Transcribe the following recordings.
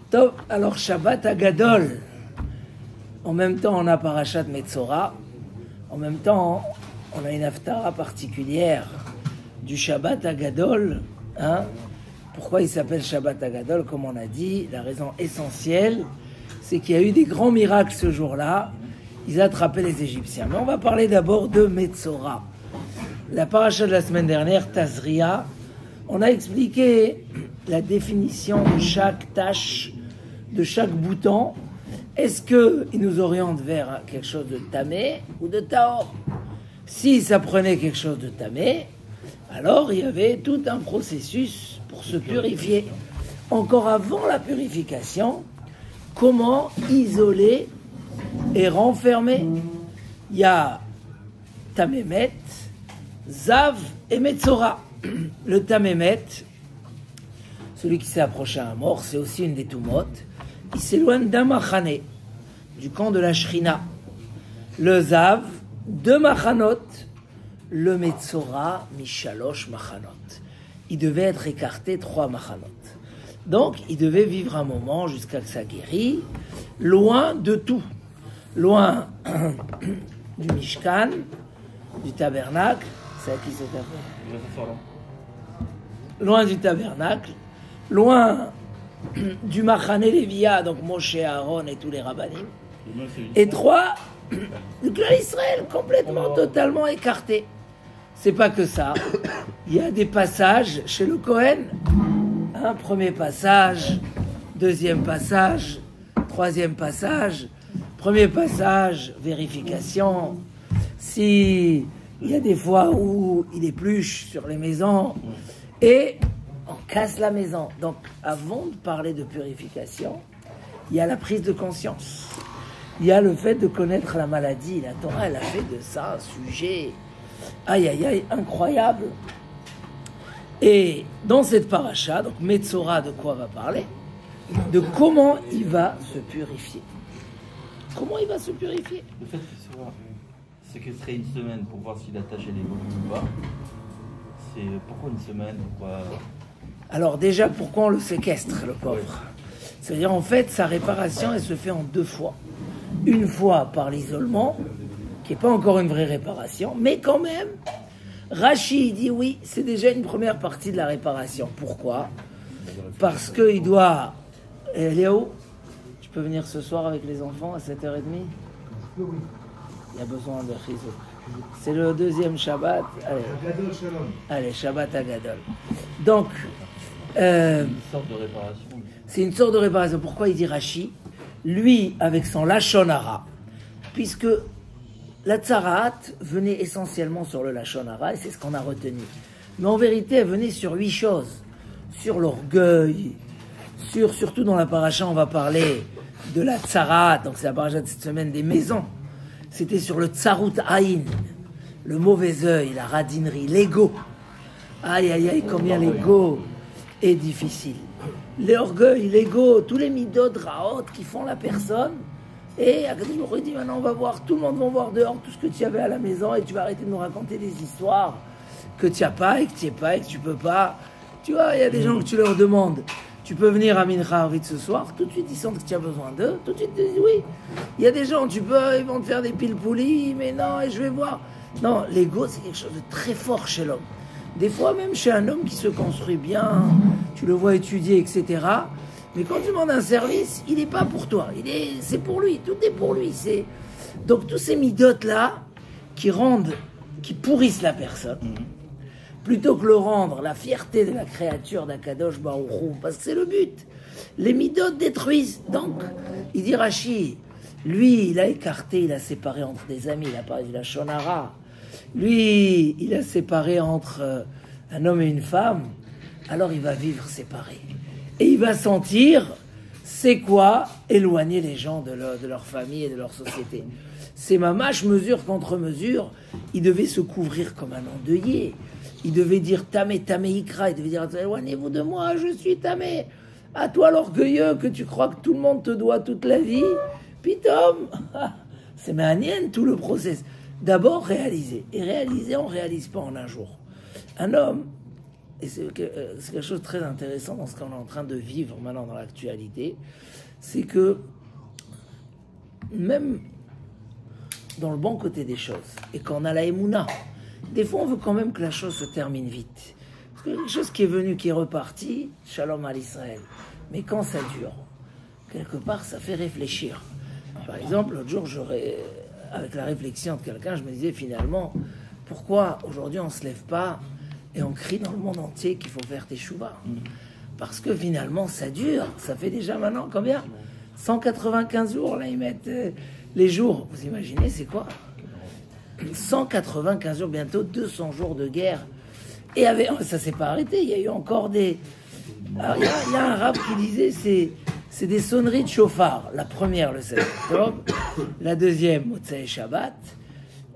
Top, alors Shabbat Agadol. En même temps, on a Parashat Metzora. En même temps, on a une haftara particulière du Shabbat Agadol. Hein? Pourquoi il s'appelle Shabbat Agadol? Comme on a dit, la raison essentielle, c'est qu'il y a eu des grands miracles ce jour-là. Ils attrapaient les Égyptiens. Mais on va parler d'abord de Metzora. La paracha de la semaine dernière, Tazria, on a expliqué la définition de chaque tâche, de chaque bouton. Est-ce qu'il nous oriente vers quelque chose de tamé ou de taor? Si ça prenait quelque chose de tamé, alors il y avait tout un processus pour se purifier. Encore avant la purification, comment isoler et renfermer? Il y a tamémet, zav et metzora. Le tamémet, celui qui s'est approché à un mort, c'est aussi une des toumotes. Il s'éloigne d'un machane, du camp de la Shrina. Le zav, deux machanot. Le metzora, mishalosh machanot. Il devait être écarté 3 machanot. Donc, il devait vivre un moment jusqu'à que ça guérit, loin de tout. Loin du Mishkan, du tabernacle. C'est à qui c'est appelé? Loin du tabernacle, loin du Machane Lévia, donc Moshe, Aaron et tous les rabbanim. Et 3, du clan Israël, complètement, totalement écarté. C'est pas que ça. Il y a des passages chez le Kohen. Un premier passage, deuxième passage, troisième passage. Premier passage, vérification. Si il y a des fois où il épluche sur les maisons et on casse la maison. Donc, avant de parler de purification, il y a la prise de conscience. Il y a le fait de connaître la maladie. La Torah, elle a fait de ça un sujet, aïe aïe aïe, incroyable. Et dans cette paracha, donc Metzora, de quoi on va parler? De comment il va se purifier. Comment il va se purifier? Le fait qu'il soit séquestré une semaine pour voir s'il a taché les volumes ou pas, c'est pourquoi une semaine? Pourquoi... Alors déjà, pourquoi on le séquestre, le pauvre? Oui. C'est-à-dire, en fait, sa réparation, elle se fait en 2 fois. Une fois par l'isolement, qui n'est pas encore une vraie réparation, mais quand même, Rashi dit oui, c'est déjà une première partie de la réparation. Pourquoi? Parce qu'il doit... Léo, tu peux venir ce soir avec les enfants à 7h30? Oui. Il y a besoin de chizuk. C'est le 2e Shabbat. Allez, Shabbat Agadol. Donc, une sorte de réparation. C'est une sorte de réparation. Pourquoi il dit Rashi? Lui, avec son Lashon Hara, puisque la Tzaraat venait essentiellement sur le Lashon Hara, et c'est ce qu'on a retenu. Mais en vérité, elle venait sur 8 choses. Sur l'orgueil, surtout dans la paracha, on va parler de la Tzaraat, donc c'est la paracha de cette semaine des maisons. C'était sur le Tsarut Aïn, le mauvais œil, la radinerie, l'ego. Aïe, aïe, aïe, combien l'ego est difficile. L'orgueil, l'ego, tous les midot raot qui font la personne. Et Akadosh Baruch Hu dit, maintenant on va voir, tout le monde va voir dehors tout ce que tu avais à la maison et tu vas arrêter de nous raconter des histoires que tu n'as pas et que tu n'es pas et que tu peux pas. Tu vois, il y a des gens que tu leur demandes, tu peux venir à Mincha Arvit ce soir, tout de suite ils sentent que tu as besoin d'eux, tout de suite ils disent oui. Il y a des gens, ils vont te faire des piles poulies, mais non, et je vais voir. Non, l'ego c'est quelque chose de très fort chez l'homme. Des fois même chez un homme qui se construit bien, tu le vois étudier, etc. Mais quand tu demandes un service, il n'est pas pour toi, c'est pour lui, tout est pour lui. Donc tous ces midotes-là qui pourrissent la personne, plutôt que le rendre la fierté de la créature d'Akadosh Baruch Hu, parce que c'est le but. Les midotes détruisent. Donc, il dit Rashi, lui, il a écarté, il a séparé entre des amis, il a parlé de la Lashon Hara. Lui, il a séparé entre un homme et une femme, alors il va vivre séparé. Et il va sentir, c'est quoi éloigner les gens de leur famille et de leur société. C'est mamash, mesure contre mesure. Il devait se couvrir comme un endeuillé. Il devait dire tamé, tamé ikra. Il devait dire, éloignez-vous de moi, je suis tamé. À toi l'orgueilleux que tu crois que tout le monde te doit toute la vie. Pitom, c'est manienne tout le process. D'abord réaliser. Et réaliser, on ne réalise pas en un jour. Un homme, et c'est quelque chose de très intéressant dans ce qu'on est en train de vivre maintenant dans l'actualité, c'est que même dans le bon côté des choses, et quand on a la émouna, des fois on veut quand même que la chose se termine vite. Parce que quelque chose qui est venu, qui est reparti, shalom à l'Israël. Mais quand ça dure, quelque part ça fait réfléchir. Par exemple, l'autre jour, avec la réflexion de quelqu'un, je me disais finalement, pourquoi aujourd'hui on ne se lève pas et on crie dans le monde entier qu'il faut faire teshuva? Parce que finalement ça dure, ça fait déjà maintenant combien? 195 jours, là ils mettent les jours, vous imaginez c'est quoi? 195 jours, bientôt 200 jours de guerre. Et ça s'est pas arrêté, il y a eu encore des... Alors, il y a un rab qui disait c'est des sonneries de chauffard. La première, le 16 octobre. La deuxième, Motsai Shabbat.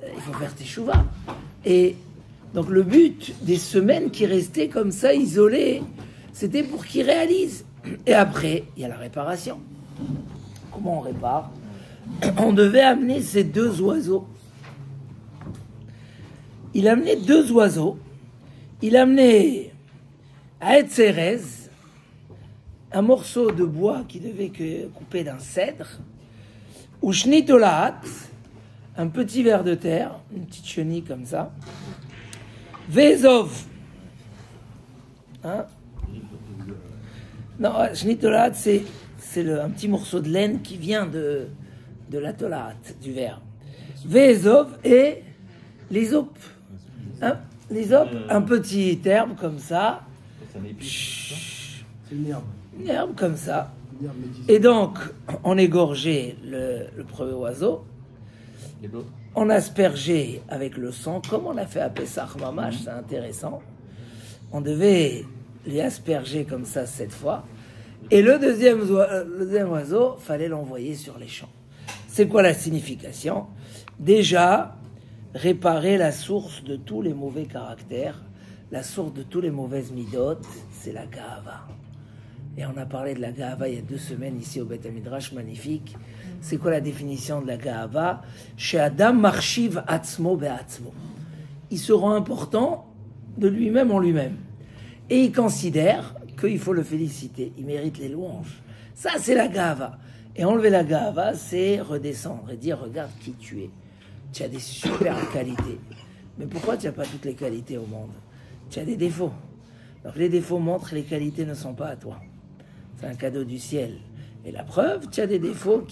Il faut faire teshuva. Et donc le but des semaines qui restaient comme ça, isolées, c'était pour qu'ils réalisent. Et après, il y a la réparation. Comment on répare? On devait amener ces deux oiseaux. Il amenait deux oiseaux. Il amenait à Etzerez un morceau de bois qui devait couper d'un cèdre, ou shnitolaat, un petit ver de terre, une petite chenille comme ça, vezov. Hein? Non, shnitolaat, c'est un petit morceau de laine qui vient de la tolaat, du verre. Vezov et l'hysope. Hein? L'hysope, un petit herbe comme ça. C'est une herbe. Une herbe comme ça. Et donc, on égorgeait le premier oiseau. On aspergeait avec le sang, comme on a fait à Pessah Mamash, c'est intéressant. On devait les asperger comme ça 7 fois. Et le deuxième oiseau, fallait l'envoyer sur les champs. C'est quoi la signification? Déjà, réparer la source de tous les mauvais caractères, la source de tous les mauvaises midotes, c'est la Gahava. Et on a parlé de la Gahava il y a 2 semaines ici au Beth Midrash, magnifique. C'est quoi la définition de la Gahava? Chez Adam Marshiv Atzmo Be'atzmo. Il se rend important de lui-même en lui-même. Et il considère qu'il faut le féliciter. Il mérite les louanges. Ça, c'est la Gahava. Et enlever la Gahava, c'est redescendre et dire, regarde qui tu es. Tu as des super qualités. Mais pourquoi tu n'as pas toutes les qualités au monde? Tu as des défauts. Donc les défauts montrent que les qualités ne sont pas à toi. C'est un cadeau du ciel. Et la preuve, tu as des défauts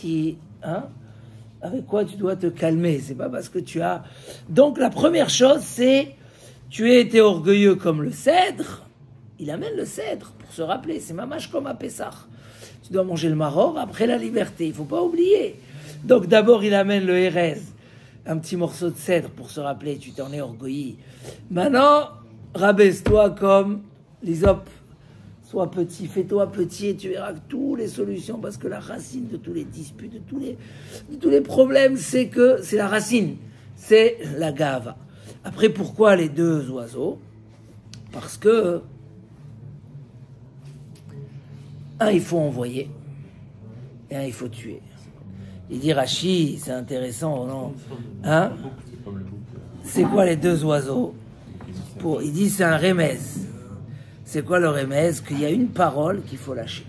avec quoi tu dois te calmer. C'est pas parce que tu as... Donc la première chose, c'est, tu as été orgueilleux comme le cèdre. Il amène le cèdre pour se rappeler. C'est mamash comme à Pessah. Tu dois manger le maror après la liberté. Il faut pas oublier. Donc d'abord, il amène le hérez. Un petit morceau de cèdre pour se rappeler, tu t'en es orgueilli. Maintenant, rabaisse-toi comme l'hysope. Sois petit, fais-toi petit et tu verras que toutes les solutions, parce que la racine de tous les disputes, de tous les problèmes, c'est la racine, c'est la gava. Après, pourquoi les deux oiseaux? Parce que un, il faut envoyer et un, il faut tuer. Il dit Rashi, c'est intéressant, non? Hein? C'est quoi les deux oiseaux? Il dit c'est un remez. C'est quoi le remez? Qu'il y a une parole qu'il faut lâcher.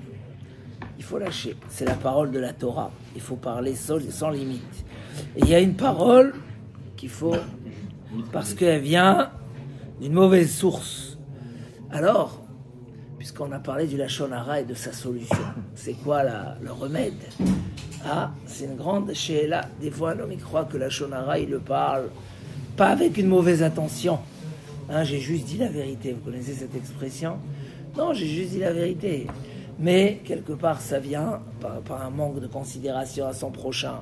Il faut lâcher. C'est la parole de la Torah. Il faut parler sans limite. Et il y a une parole qu'il faut, parce qu'elle vient d'une mauvaise source. Alors, puisqu'on a parlé du Lachon Hara et de sa solution, c'est quoi le remède? Ah, c'est une grande she'ela. Des fois, l'homme il croit que Lachon Hara, il le parle pas avec une mauvaise intention. Hein, j'ai juste dit la vérité. Vous connaissez cette expression? Non, j'ai juste dit la vérité. Mais quelque part, ça vient par un manque de considération à son prochain,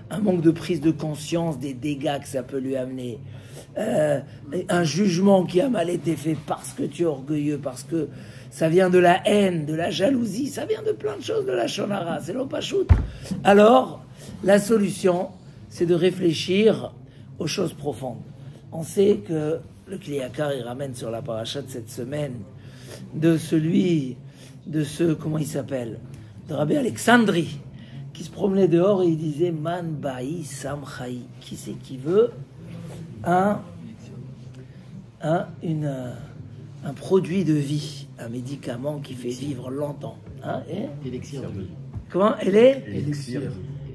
un manque de prise de conscience des dégâts que ça peut lui amener, un jugement qui a mal été fait parce que tu es orgueilleux, parce que ça vient de la haine, de la jalousie, ça vient de plein de choses de la shonara, c'est l'opachut. Alors, la solution, c'est de réfléchir aux choses profondes. On sait que le Kliyakar, il ramène sur la paracha de cette semaine de comment il s'appelle, de Rabbi Alexandri, qui se promenait dehors et il disait Man ba'i sam cha'i. Qui c'est qui veut une un produit de vie, un médicament qui fait vivre longtemps. Hein, Élixir de vie. comment elle est? Élixir.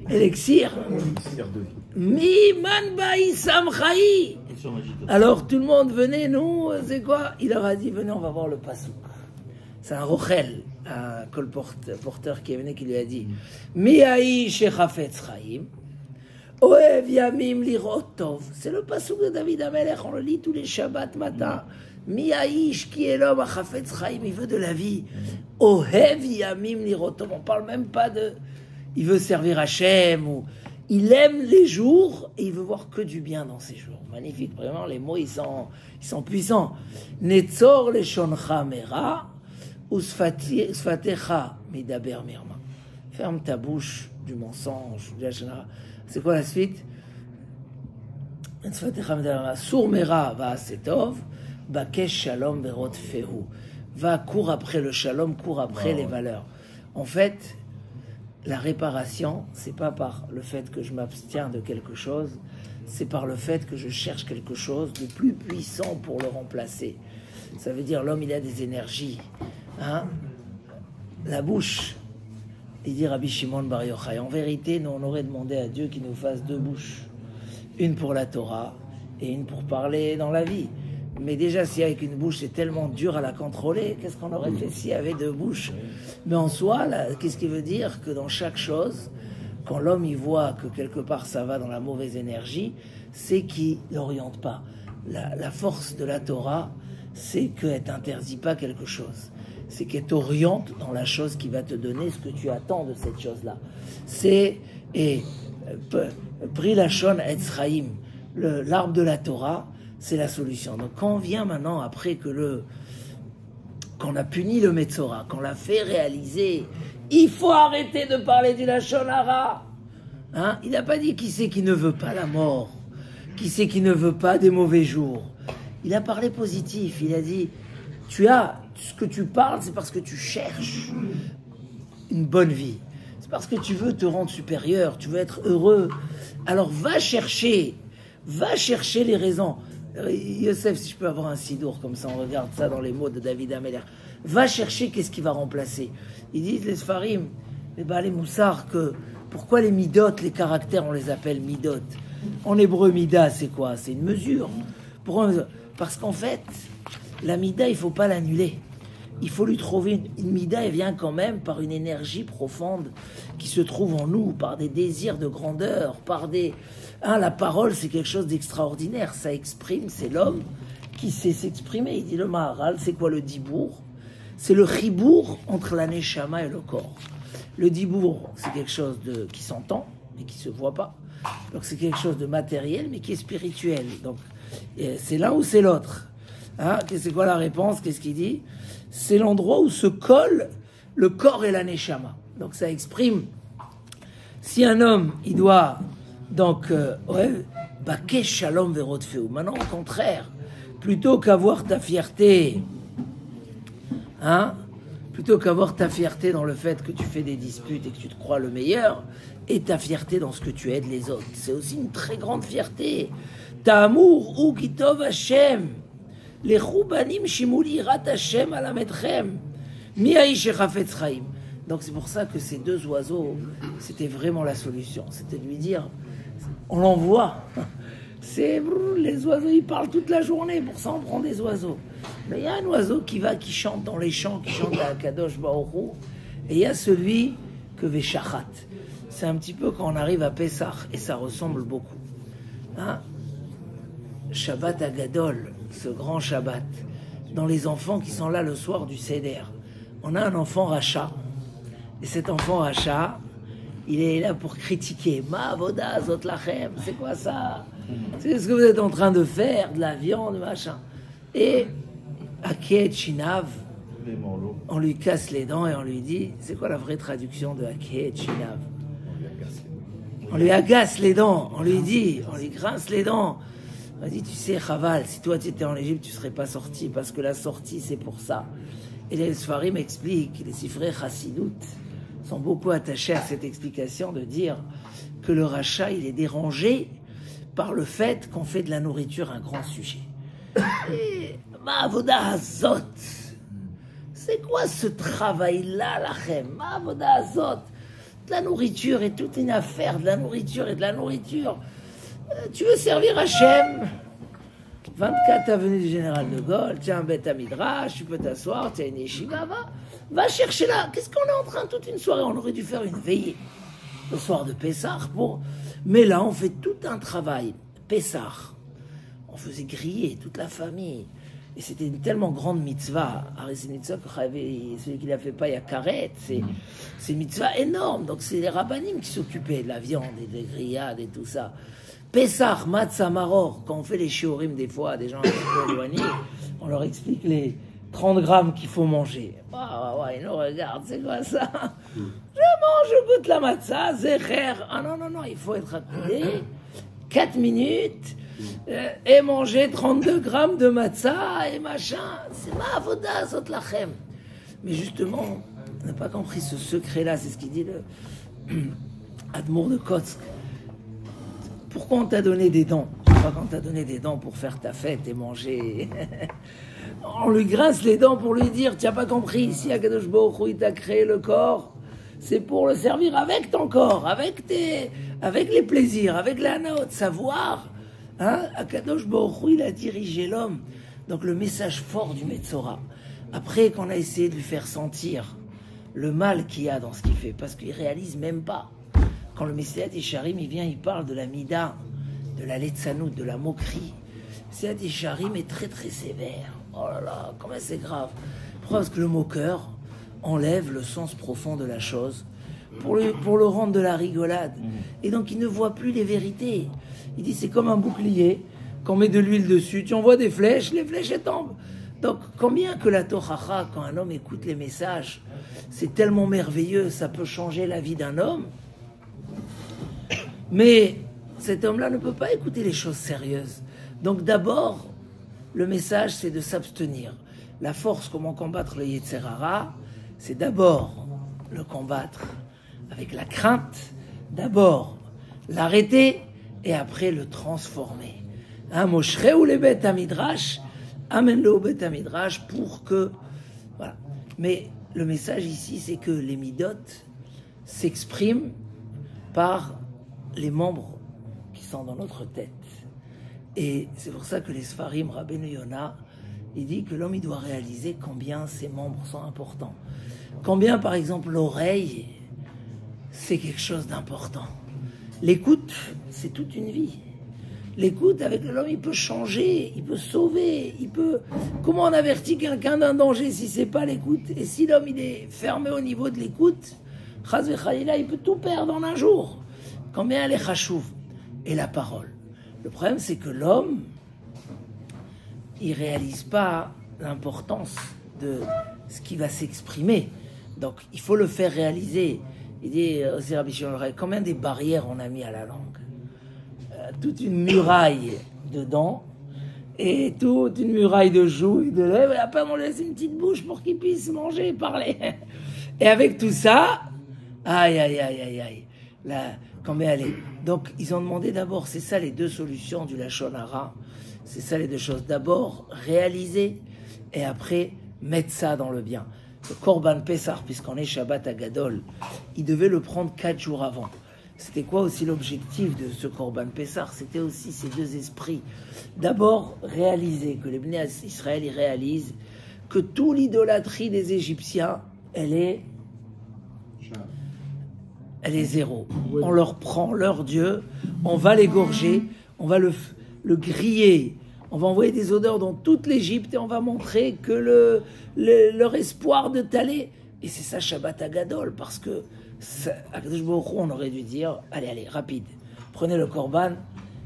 Élixir. Élixir de vie. Mi man baïsam chayi. Question magique. Alors tout le monde venez, nous, c'est quoi? Il leur a dit, venez, on va voir le pasouk. C'est un rochel, un colporteur qui est venu, qui lui a dit, Mi haï shechafetz chaim, oev yamim lirot tov. C'est le pasouk de David Amelech, on le lit tous les Shabbats matin. Mi haïsh qui est l'homme à chafetz chaim, il veut de la vie. Oev yamim lirot tov. On parle même pas de, il veut servir Hachem ou. Il aime les jours et il veut voir que du bien dans ces jours. Magnifique, vraiment, les mots, ils sont puissants. Netzor leshoncha mera, usfatecha midaber mirma. Ferme ta bouche du mensonge, du lachon. C'est quoi la suite? Usfatecha midaber mirma. Sour mera va setov, bakesh shalom verot fehu. Va, cours après le shalom, cours après les valeurs. En fait, la réparation, c'est pas par le fait que je m'abstiens de quelque chose, c'est par le fait que je cherche quelque chose de plus puissant pour le remplacer. Ça veut dire l'homme, il a des énergies. Hein? La bouche, il dit Rabbi Shimon Bar Yochai, en vérité, nous on aurait demandé à Dieu qu'il nous fasse deux bouches. Une pour la Torah et une pour parler dans la vie. Mais déjà, si avec une bouche, c'est tellement dur à la contrôler, qu'est-ce qu'on aurait fait s'il y avait deux bouches? Mais en soi, qu'est-ce qui veut dire? Que dans chaque chose, quand l'homme y voit que quelque part ça va dans la mauvaise énergie, c'est qu'il n'oriente pas. La force de la Torah, c'est qu'elle ne t'interdit pas quelque chose. C'est qu'elle t'oriente dans la chose qui va te donner ce que tu attends de cette chose-là. C'est Pri Lachon Etz Chaim, l'arbre de la Torah, c'est la solution. Donc quand on vient maintenant, après qu'on a puni le Metzora, qu'on l'a fait réaliser, il faut arrêter de parler du Lachon Hara. Hein? Il n'a pas dit qui c'est qui ne veut pas la mort, qui c'est qui ne veut pas des mauvais jours. Il a parlé positif, il a dit, ce que tu parles, c'est parce que tu cherches une bonne vie. C'est parce que tu veux te rendre supérieur, tu veux être heureux. Alors va chercher les raisons. Yosef, si je peux avoir un sidour comme ça, on regarde ça dans les mots de David Ameller. Va chercher qu'est-ce qui va remplacer. Ils disent les Sfarim, les Moussard, que pourquoi les midot, les caractères, on les appelle midot. En hébreu, mida, c'est quoi? C'est une mesure. Parce qu'en fait, la mida, il ne faut pas l'annuler. Il faut lui trouver une mida, elle vient quand même par une énergie profonde qui se trouve en nous, par des désirs de grandeur, par des... la parole, c'est quelque chose d'extraordinaire. Ça exprime, c'est l'homme qui sait s'exprimer. Il dit le Maharal, c'est quoi le dibour? C'est le chibour entre la neshama et le corps. Le dibour, c'est quelque chose qui s'entend, mais qui ne se voit pas. Donc c'est quelque chose de matériel, mais qui est spirituel. Donc c'est l'un ou c'est l'autre. Hein? C'est quoi la réponse? Qu'est-ce qu'il dit? C'est l'endroit où se colle le corps et la neshama. Donc ça exprime, si un homme, il doit, donc, bakesh shalom verot feu. Maintenant, au contraire, plutôt qu'avoir ta fierté, plutôt qu'avoir ta fierté dans le fait que tu fais des disputes et que tu te crois le meilleur, et ta fierté dans ce que tu aides les autres. C'est aussi une très grande fierté. Ta amour ou kitov Hashem. Les Choubanim Shimuli Rat Hashem Alametchem. Miaï Shechafetz Chaim. Donc c'est pour ça que ces deux oiseaux, c'était vraiment la solution. C'était de lui dire, on l'envoie. Les oiseaux, ils parlent toute la journée, pour ça on prend des oiseaux. Mais il y a un oiseau qui chante dans les champs, qui chante à Kadosh Baruch Hu, et il y a celui que Veshachat. C'est un petit peu quand on arrive à Pessah, et ça ressemble beaucoup. Shabbat Agadol, ce grand Shabbat, dans les enfants qui sont là le soir du Seder. On a un enfant Racha, et cet enfant Racha, il est là pour critiquer. Ma avoda zot lachem, c'est quoi ça? C'est ce que vous êtes en train de faire, de la viande, machin. Et Haket Shinav, on lui casse les dents et on lui dit, c'est quoi la vraie traduction de Haket Shinav? On lui agace les dents, on lui dit, on lui grince les dents. On dit, tu sais, Chaval, si toi tu étais en Égypte, tu ne serais pas sorti, parce que la sortie, c'est pour ça. Et les Sfarim expliquent, les Sifrei Chassidut sont beaucoup attachés à cette explication de dire que le rachat, il est dérangé par le fait qu'on fait de la nourriture un grand sujet. Ma avoda hazot. C'est quoi ce travail-là, lachem? Ma avoda hazot. De la nourriture et toute une affaire, de la nourriture et de la nourriture. Tu veux servir Hachem? 24 avenue du Général de Gaulle, tu as un Beth Midrash, tu peux t'asseoir, tu as une yeshiva, va chercher là. Qu'est-ce qu'on est en train toute une soirée? On aurait dû faire une veillée le soir de Pessah pour... Mais là, on fait tout un travail. Pessah, on faisait griller toute la famille. Et c'était une tellement grande mitzvah. C'est une mitzvah que celui qui ne la fait pas, il y a karet. C'est une mitzvah énorme. Donc c'est les rabbanim qui s'occupaient de la viande et des grillades et tout ça. Pessah, Matzah, Maror, quand on fait les shiurim des fois, des gens un petit peu éloignés, on leur explique les 30 grammes qu'il faut manger. Ils nous regardent, c'est quoi ça? Je mange, je goûte la matzah, zecher. Ah non, il faut être accoudé 4 minutes et manger 32 grammes de matzah et machin. C'est ma avoda, zot lachem. Mais justement, on n'a pas compris ce secret-là, c'est ce qu'il dit le Admour de Kotsk. Pourquoi on t'a donné des dents? C'est pas qu'on t'a donné des dents pour faire ta fête et manger. On lui grince les dents pour lui dire, tu n'as pas compris, si Akadosh Baruch Hu, il t'a créé le corps, c'est pour le servir avec ton corps, avec les plaisirs, avec la note, savoir. Akadosh Baruch Hu, il a dirigé l'homme. Donc le message fort du Metzora, après qu'on a essayé de lui faire sentir le mal qu'il y a dans ce qu'il fait, parce qu'il ne réalise même pas. Quand le Messilat Yesharim, il vient, il parle de la mida, de la letzanout, de la moquerie. Le Messilat Yesharim est très très sévère. Oh là là, comment c'est grave. Pourquoi? Parce que le moqueur enlève le sens profond de la chose pour le rendre de la rigolade. Et donc il ne voit plus les vérités. Il dit c'est comme un bouclier, qu'on met de l'huile dessus, tu envoies des flèches, les flèches elles tombent. Donc combien que la Tochacha, quand un homme écoute les messages, c'est tellement merveilleux, ça peut changer la vie d'un homme. Mais cet homme-là ne peut pas écouter les choses sérieuses. Donc d'abord, le message, c'est de s'abstenir. La force, comment combattre le Yetzer Hara, c'est d'abord le combattre avec la crainte, d'abord l'arrêter et après le transformer. Moshreu ou les Beth Midrash, amène-le au Beth Midrash pour que... Voilà. Mais le message ici, c'est que les midot s'expriment par les membres qui sont dans notre tête. Et c'est pour ça que les Sfarim, Rabbeinu Yonah, il dit que l'homme il doit réaliser combien ses membres sont importants. Combien, par exemple, l'oreille, c'est quelque chose d'important. L'écoute, c'est toute une vie. L'écoute, avec l'homme, il peut changer, il peut sauver, il peut... Comment on avertit quelqu'un d'un danger si c'est pas l'écoute? Et si l'homme, il est fermé au niveau de l'écoute, Chaz v'Chalila, il peut tout perdre en un jour. Combien elle est chachouv? Et la parole. Le problème, c'est que l'homme, il ne réalise pas l'importance de ce qui va s'exprimer. Donc, il faut le faire réaliser. Il dit, Rabbi Shimon, combien des barrières on a mis à la langue? Toute une muraille de dents et toute une muraille de joues et de lèvres. Et après, on laisse une petite bouche pour qu'il puisse manger et parler. Et avec tout ça, aïe. Là, combien elle est. Donc, ils ont demandé d'abord, c'est ça les deux solutions du Lachon Hara. C'est ça les deux choses. D'abord, réaliser et après, mettre ça dans le bien. Le Korban Pessah, puisqu'on est Shabbat Agadol, il devait le prendre 4 jours avant. C'était quoi aussi l'objectif de ce Korban Pessah? C'était aussi ces deux esprits. D'abord, réaliser, que les Bnei Israël y réalisent que toute l'idolâtrie des Égyptiens, elle est zéro. Oui. On leur prend leur Dieu, on va l'égorger, on va le griller, on va envoyer des odeurs dans toute l'Égypte et on va montrer que leur espoir de t'aller. Et c'est ça Shabbat Agadol, parce que Akadosh Baruch Hu, on aurait dû dire, allez, rapide, prenez le Korban.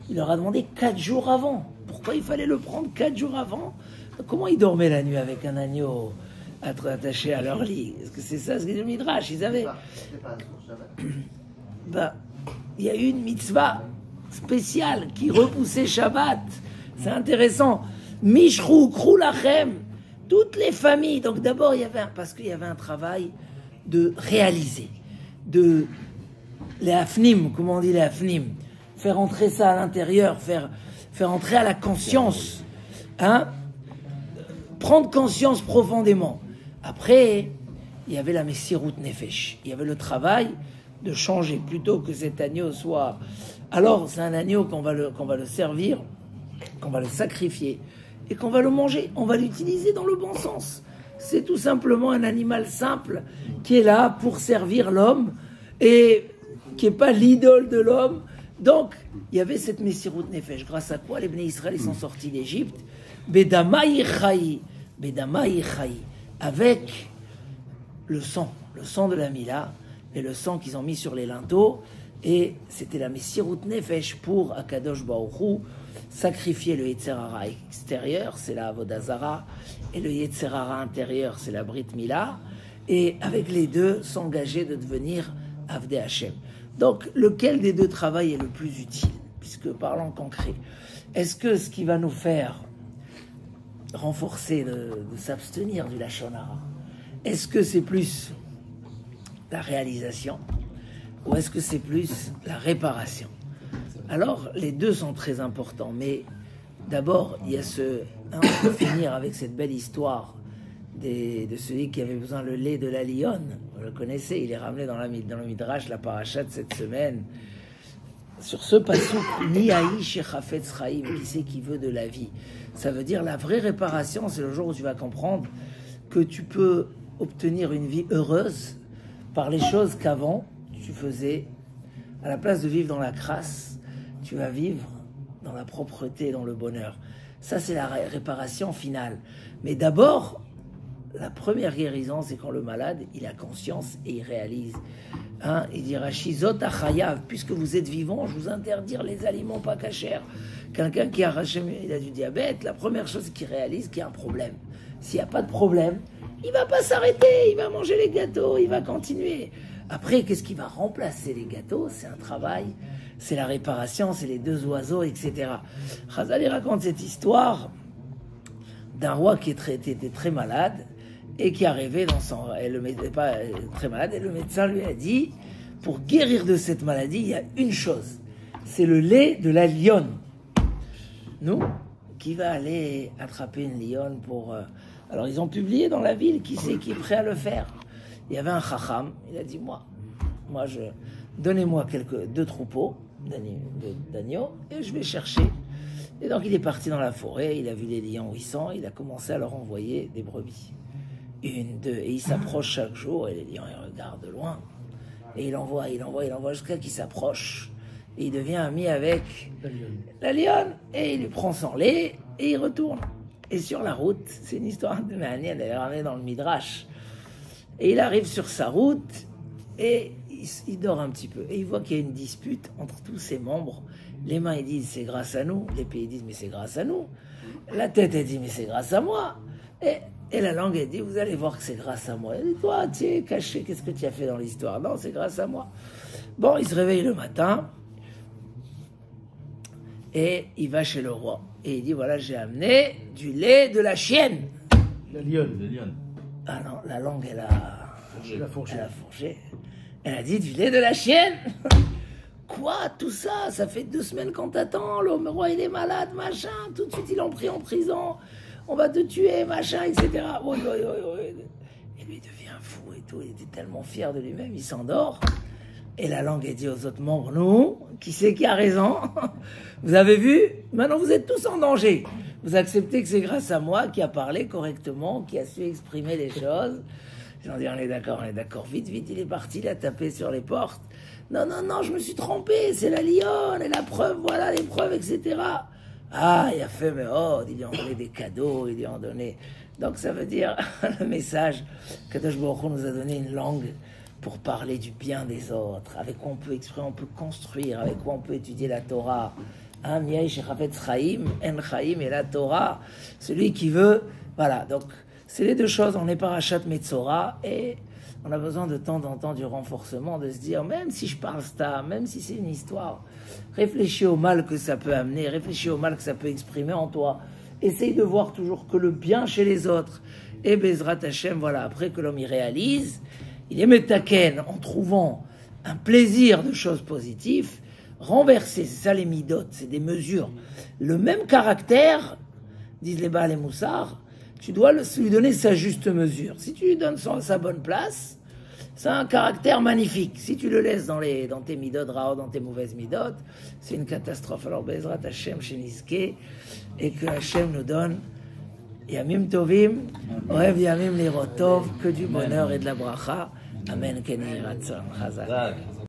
Il leur a demandé 4 jours avant. Pourquoi il fallait le prendre 4 jours avant? Comment ils dormaient la nuit avec un agneau attaché à leur lit? Est-ce que c'est ça ce que dit le Midrash? Ils avaient... il y a eu une mitzvah spéciale qui repoussait Shabbat. C'est intéressant. Mishrou, Krou Lachem, toutes les familles. Donc d'abord, parce qu'il y avait un travail de réaliser, de les afnim, comment on dit les afnim, faire entrer ça à l'intérieur, faire entrer à la conscience hein, prendre conscience profondément. Après, il y avait la Messirut Nefesh. Il y avait le travail de changer, plutôt que cet agneau soit... Alors, c'est un agneau qu'on va le servir, qu'on va le sacrifier, et qu'on va le manger. On va l'utiliser dans le bon sens. C'est tout simplement un animal simple qui est là pour servir l'homme et qui n'est pas l'idole de l'homme. Donc, il y avait cette Messirut Nefesh. Grâce à quoi les Bnei Israël ils sont sortis d'Égypte. Bedama Yichai, avec le sang de la Mila, et le sang qu'ils ont mis sur les linteaux. Et c'était la Messirut Nefesh pour Akadosh Baruch Hu, sacrifier le Yetzer Hara extérieur, c'est la Avodah Zara, et le Yetzer Hara intérieur, c'est la Brit Mila, et avec les deux, s'engager de devenir Avdei Hashem. Donc, lequel des deux travail est le plus utile? Puisque, parlons concret, est-ce que ce qui va nous faire renforcer, de s'abstenir du Lachon Hara, est-ce que c'est plus la réalisation ou est-ce que c'est plus la réparation? Alors, les deux sont très importants, mais d'abord, il y a on peut finir avec cette belle histoire de celui qui avait besoin le lait de la lionne. Vous le connaissez, il est ramené dans le Midrash, la paracha de cette semaine. Sur ce passouk, Ni haïsh et chafetz chaim, qui c'est qui veut de la vie? Ça veut dire la vraie réparation, c'est le jour où tu vas comprendre que tu peux obtenir une vie heureuse par les choses qu'avant tu faisais. À la place de vivre dans la crasse, tu vas vivre dans la propreté, dans le bonheur. Ça, c'est la réparation finale. Mais d'abord, la première guérison, c'est quand le malade, il a conscience et il réalise. Hein, il dira, Shizot achayav, puisque vous êtes vivant, je vous interdire les aliments pas cachers. Quelqu'un qui il a du diabète, la première chose, c'est qu'il réalise qu'il y a un problème. S'il n'y a pas de problème, il va pas s'arrêter, il va manger les gâteaux, il va continuer. Après, qu'est-ce qui va remplacer les gâteaux? C'est un travail, c'est la réparation, c'est les deux oiseaux, etc. Chazal raconte cette histoire d'un roi qui était très malade et qui arrivait dans son... Elle n'était pas très malade, et le médecin lui a dit, pour guérir de cette maladie, il y a une chose, c'est le lait de la lionne. Nous, qui va aller attraper une lionne pour... Alors, ils ont publié dans la ville qui est prêt à le faire. Il y avait un chacham, il a dit, donnez-moi deux troupeaux d'agneaux et je vais chercher. Et donc il est parti dans la forêt, il a vu les lions où ils sont, il a commencé à leur envoyer des brebis. Une, deux, et il s'approche chaque jour et les lions ils regardent de loin. Et il envoie jusqu'à qu'il s'approche. Et il devient ami avec la lionne. Et il lui prend son lait et il retourne. Et sur la route, c'est une histoire de Mahaniel, elle est ramenée dans le Midrash. Et il arrive sur sa route et il dort un petit peu. Et il voit qu'il y a une dispute entre tous ses membres. Les mains, ils disent c'est grâce à nous. Les pieds, ils disent mais c'est grâce à nous. La tête, elle dit mais c'est grâce à moi. Et la langue, elle dit vous allez voir que c'est grâce à moi. Elle dit toi, tu es caché, qu'est-ce que tu as fait dans l'histoire? Non, c'est grâce à moi. Bon, il se réveille le matin et il va chez le roi. Et il dit voilà, j'ai amené du lait de la chienne. La lionne. Ah non, la langue, elle a fourché. Elle a dit du lait de la chienne. Quoi, tout ça? Ça fait 2 semaines qu'on t'attend. Le roi, il est malade, machin. Tout de suite, ils l'ont pris en prison. On va te tuer, machin, etc. Oui. Et lui, il devient fou et tout. Il était tellement fier de lui-même, il s'endort. Et la langue, elle dit aux autres membres, nous, qui c'est qui a raison? Vous avez vu? Maintenant, vous êtes tous en danger. Vous acceptez que c'est grâce à moi qui a parlé correctement, qui a su exprimer les choses. Ils ont dit, on est d'accord. Vite, il est parti, il a tapé sur les portes. Non, je me suis trompé, c'est la lionne, et la preuve, voilà les preuves, etc. Ah, il a fait, mais ils lui ont donné des cadeaux, ils lui ont donné... Donc ça veut dire, le message, Kadosh Baruch Hu nous a donné une langue pour parler du bien des autres, avec quoi on peut exprimer, on peut construire, avec quoi on peut étudier la Torah. Et la Torah, celui qui veut, voilà, donc c'est les deux choses, on est parachat Metzora, et on a besoin de temps en temps du renforcement, de se dire, même si je parle star, même si c'est une histoire, réfléchis au mal que ça peut amener, réfléchis au mal que ça peut exprimer en toi, essaye de voir toujours que le bien chez les autres, et Bezrat Hashem, voilà, après que l'homme y réalise, il est metaken en trouvant un plaisir de choses positives, renverser, c'est ça les midot, c'est des mesures. Le même caractère disent les Baal et Moussar, tu dois lui donner sa juste mesure. Si tu lui donnes sa bonne place, ça a un caractère magnifique. Si tu le laisses dans tes midot rao, dans tes mauvaises midot, c'est une catastrophe. Alors Bezrat Hashem Sheniske, et que Hashem nous donne Yamim Tovim, Ohev Yamim Lirotov, que du bonheur et de la bracha. Amen. Keni Ratzon. Chazak.